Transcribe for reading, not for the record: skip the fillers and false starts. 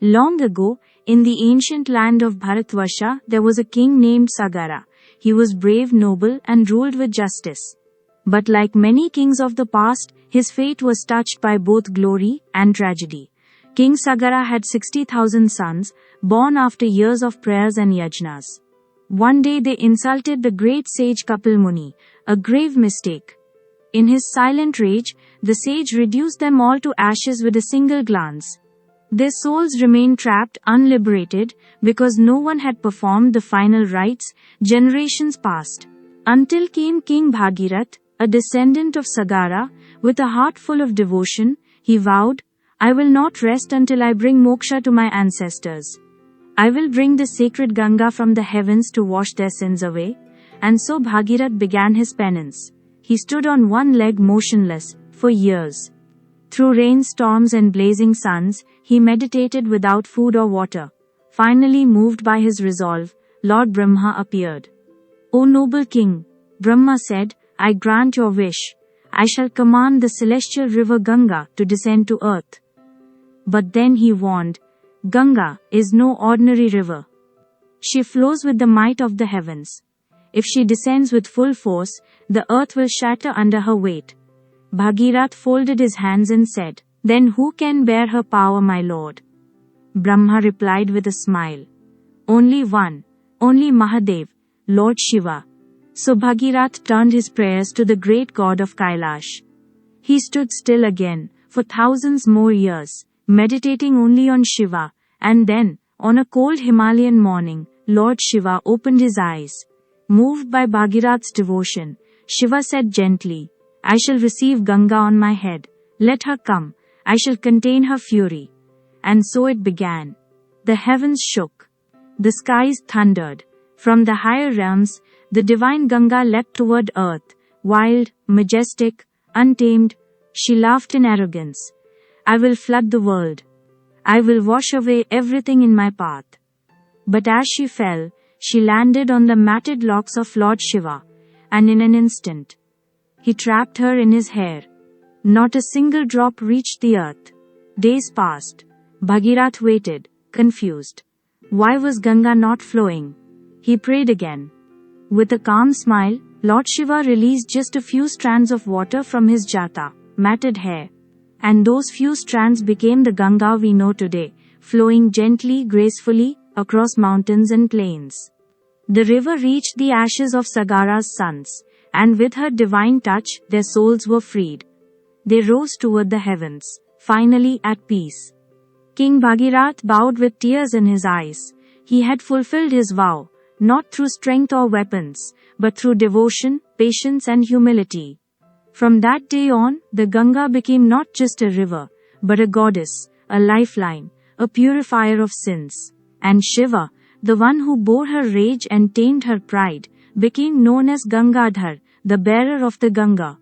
Long ago, in the ancient land of Bharatvarsha, there was a king named Sagara. He was brave, noble, and ruled with justice. But like many kings of the past, his fate was touched by both glory and tragedy. King Sagara had 60,000 sons, born after years of prayers and yajnas. One day they insulted the great sage Kapil Muni, a grave mistake. In his silent rage, the sage reduced them all to ashes with a single glance. Their souls remained trapped, unliberated, because no one had performed the final rites. Generations passed. Until came King Bhagirath, a descendant of Sagara, with a heart full of devotion. He vowed, "I will not rest until I bring moksha to my ancestors. I will bring the sacred Ganga from the heavens to wash their sins away." And so Bhagirath began his penance. He stood on one leg motionless, for years. Through rainstorms and blazing suns, he meditated without food or water. Finally, moved by his resolve, Lord Brahma appeared. "O noble king," Brahma said, "I grant your wish. I shall command the celestial river Ganga to descend to earth." But then he warned, "Ganga is no ordinary river. She flows with the might of the heavens. If she descends with full force, the earth will shatter under her weight." Bhagirath folded his hands and said, "Then who can bear her power, my lord?" Brahma replied with a smile, "Only one, only Mahadev, Lord Shiva." So Bhagirath turned his prayers to the great god of Kailash. He stood still again, for thousands more years, meditating only on Shiva, and then, on a cold Himalayan morning, Lord Shiva opened his eyes. Moved by Bhagirath's devotion, Shiva said gently, "I shall receive Ganga on my head. Let her come. I shall contain her fury." And so it began. The heavens shook. The skies thundered. From the higher realms, the divine Ganga leapt toward earth, wild, majestic, untamed. She laughed in arrogance. "I will flood the world. I will wash away everything in my path." But as she fell, she landed on the matted locks of Lord Shiva, and in an instant, he trapped her in his hair. Not a single drop reached the earth. Days passed. Bhagirath waited, confused. Why was Ganga not flowing? He prayed again. With a calm smile, Lord Shiva released just a few strands of water from his jata, matted hair. And those few strands became the Ganga we know today, flowing gently, gracefully, across mountains and plains. The river reached the ashes of Sagara's sons, and with her divine touch, their souls were freed. They rose toward the heavens, finally at peace. King Bhagirath bowed with tears in his eyes. He had fulfilled his vow, not through strength or weapons, but through devotion, patience and humility. From that day on, the Ganga became not just a river, but a goddess, a lifeline, a purifier of sins. And Shiva, the one who bore her rage and tamed her pride, became known as Gangadhar, the bearer of the Ganga.